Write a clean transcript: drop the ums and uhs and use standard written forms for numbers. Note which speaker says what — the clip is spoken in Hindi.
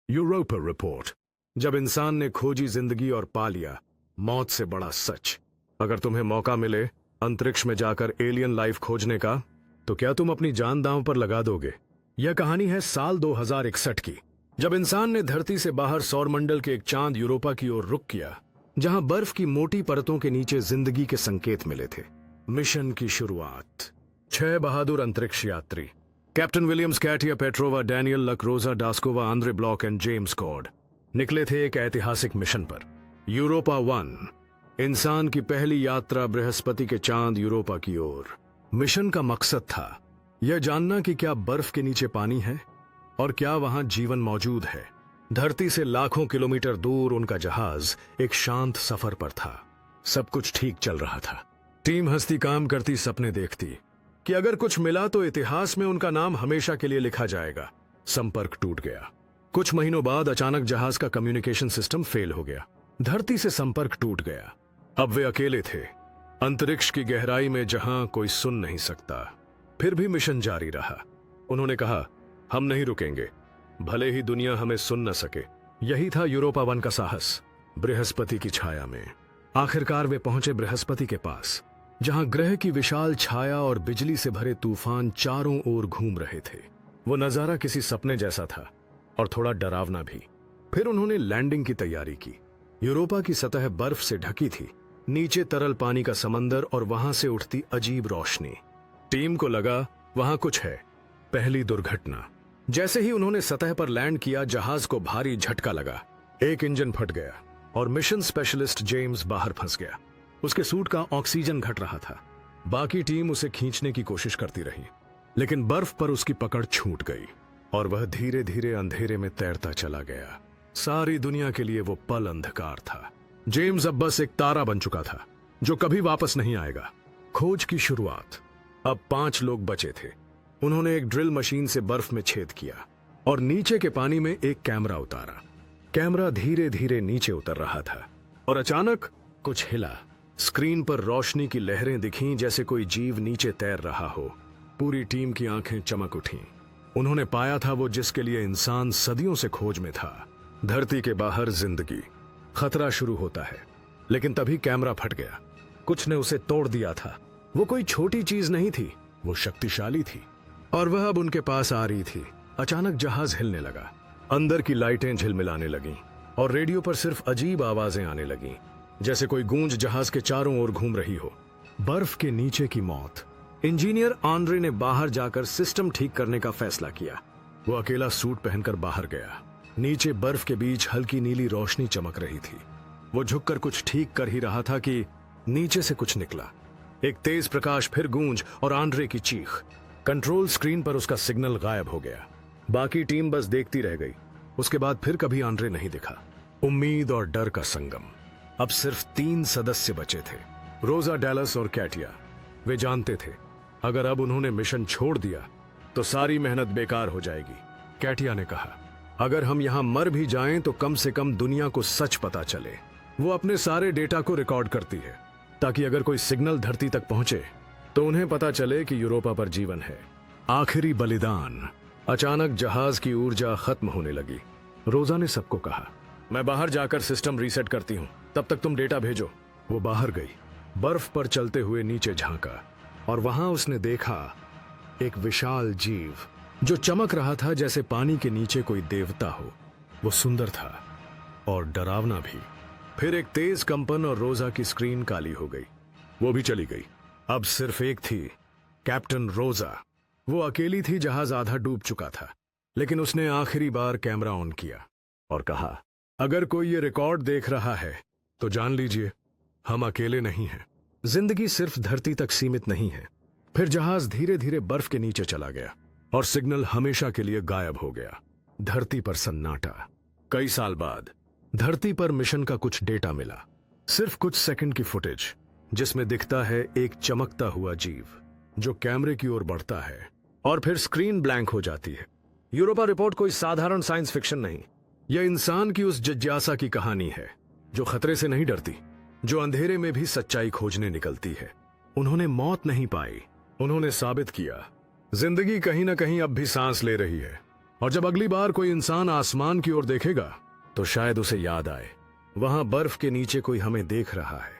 Speaker 1: Europa report. जब इंसान ने खोजी जिंदगी और पा लिया मौत से बड़ा सच। अगर तुम्हें मौका मिले अंतरिक्ष में जाकर एलियन लाइफ खोजने का, तो क्या तुम अपनी जान दांव पर लगा दोगे? यह कहानी है साल 2061 की, जब इंसान ने धरती से बाहर सौरमंडल के एक चांद यूरोपा की ओर रुख किया, जहां बर्फ की मोटी परतों के नीचे जिंदगी के संकेत मिले थे। मिशन की शुरुआत। 6 बहादुर अंतरिक्ष यात्री captain Williams, Katya Petrova, Daniel Luck, Rosa Daskova, Andre Block and James Cord निकले थे एक ऐतिहासिक मिशन पर। यूरोपा 1, इंसान की पहली यात्रा बृहस्पति के चांद यूरोपा की ओर। मिशन का मकसद था यह जानना कि क्या बर्फ के नीचे पानी है और क्या वहां जीवन मौजूद है। धरती से लाखों किलोमीटर दूर उनका जहाज एक शांत सफर पर था। सब कुछ ठीक चल रहा था। टीम हंसती काम करती, सपने देखती कि अगर कुछ मिला तो इतिहास में उनका नाम हमेशा के लिए लिखा जाएगा। संपर्क टूट गया। कुछ महीनों बाद अचानक जहाज का कम्युनिकेशन सिस्टम फेल हो गया। धरती से संपर्क टूट गया। अब वे अकेले थे अंतरिक्ष की गहराई में, जहां कोई सुन नहीं सकता। फिर भी मिशन जारी रहा। उन्होंने कहा, हम नहीं रुकेंगे, भले ही दुनिया हमें सुन न सके। यही था यूरोपा 1 का साहस। बृहस्पति की छाया में आखिरकार वे पहुंचे बृहस्पति के पास, जहां ग्रह की विशाल छाया और बिजली से भरे तूफान चारों ओर घूम रहे थे। वो नजारा किसी सपने जैसा था और थोड़ा डरावना भी। फिर उन्होंने लैंडिंग की तैयारी की। यूरोपा की सतह बर्फ से ढकी थी, नीचे तरल पानी का समंदर और वहां से उठती अजीब रोशनी। टीम को लगा वहां कुछ है। पहली दुर्घटना। जैसे ही उन्होंने सतह पर लैंड किया, जहाज को भारी झटका लगा। एक इंजन फट गया और मिशन स्पेशलिस्ट जेम्स बाहर फंस गया। उसके सूट का ऑक्सीजन घट रहा था। बाकी टीम उसे खींचने की कोशिश करती रही, लेकिन बर्फ पर उसकी पकड़ छूट गई और वह धीरे धीरे अंधेरे में तैरता चला गया। सारी दुनिया के लिए वो पल अंधकार था। जेम्स अब बस एक तारा बन चुका था जो कभी वापस नहीं आएगा। खोज की शुरुआत। अब 5 लोग बचे थे। उन्होंने एक ड्रिल मशीन से बर्फ में छेद किया और नीचे के पानी में एक कैमरा उतारा। कैमरा धीरे धीरे नीचे उतर रहा था और अचानक कुछ हिला। स्क्रीन पर रोशनी की लहरें दिखीं, जैसे कोई जीव नीचे तैर रहा हो। पूरी टीम की आंखें चमक उठीं। उन्होंने पाया था वो जिसके लिए इंसान सदियों से खोज में था। धरती के बाहर जिंदगी। खतरा शुरू होता है, लेकिन तभी कैमरा फट गया। कुछ ने उसे तोड़ दिया था। वो कोई छोटी चीज नहीं थी, वो शक्तिशाली थी और वह अब उनके पास आ रही थी। अचानक जहाज हिलने लगा। अंदर की लाइटें झिलमिलाने लगीं और रेडियो पर सिर्फ अजीब आवाजें आने लगीं, जैसे कोई गूंज जहाज के चारों ओर घूम रही हो। बर्फ के नीचे की मौत। इंजीनियर आंद्रे ने बाहर जाकर सिस्टम ठीक करने का फैसला किया। वो अकेला सूट पहनकर बाहर गया। नीचे बर्फ के बीच हल्की नीली रोशनी चमक रही थी। वो झुककर कुछ ठीक कर ही रहा था कि नीचे से कुछ निकला। एक तेज प्रकाश, फिर गूंज और आंद्रे की चीख। कंट्रोल स्क्रीन पर उसका सिग्नल गायब हो गया। बाकी टीम बस देखती रह गई। उसके बाद फिर कभी आंद्रे नहीं दिखा। उम्मीद और डर का संगम। अब सिर्फ 3 सदस्य बचे थे, रोजा, डैलस और कैटिया। वे जानते थे अगर अब उन्होंने मिशन छोड़ दिया तो सारी मेहनत बेकार हो जाएगी। कैटिया ने कहा, अगर हम यहां मर भी जाएं तो कम से कम दुनिया को सच पता चले। वो अपने सारे डेटा को रिकॉर्ड करती है ताकि अगर कोई सिग्नल धरती तक पहुंचे तो उन्हें पता चले कि यूरोपा पर जीवन है। आखिरी बलिदान। अचानक जहाज की ऊर्जा खत्म होने लगी। रोजा ने सबको कहा, मैं बाहर जाकर सिस्टम रीसेट करती हूं, तब तक तुम डेटा भेजो। वो बाहर गई। बर्फ पर चलते हुए नीचे झांका और वहां उसने देखा एक विशाल जीव जो चमक रहा था जैसे पानी के नीचे कोई देवता हो। वो सुंदर था और डरावना भी। फिर एक तेज कंपन और रोजा की स्क्रीन काली हो गई। वो भी चली गई। अब सिर्फ एक थी, कैप्टन रोजा। वो अकेली थी। जहाज आधा डूब चुका था, लेकिन उसने आखिरी बार कैमरा ऑन किया और कहा, अगर कोई ये रिकॉर्ड देख रहा है तो जान लीजिए हम अकेले नहीं हैं। जिंदगी सिर्फ धरती तक सीमित नहीं है। फिर जहाज धीरे धीरे बर्फ के नीचे चला गया और सिग्नल हमेशा के लिए गायब हो गया। धरती पर सन्नाटा। कई साल बाद धरती पर मिशन का कुछ डेटा मिला। सिर्फ कुछ सेकंड की फुटेज, जिसमें दिखता है एक चमकता हुआ जीव जो कैमरे की ओर बढ़ता है और फिर स्क्रीन ब्लैंक हो जाती है। यूरोपा रिपोर्ट कोई साधारण साइंस फिक्शन नहीं। यह इंसान की उस जिज्ञासा की कहानी है जो खतरे से नहीं डरती, जो अंधेरे में भी सच्चाई खोजने निकलती है। उन्होंने मौत नहीं पाई, उन्होंने साबित किया जिंदगी कहीं ना कहीं अब भी सांस ले रही है और जब अगली बार कोई इंसान आसमान की ओर देखेगा तो शायद उसे याद आए वहां बर्फ के नीचे कोई हमें देख रहा है।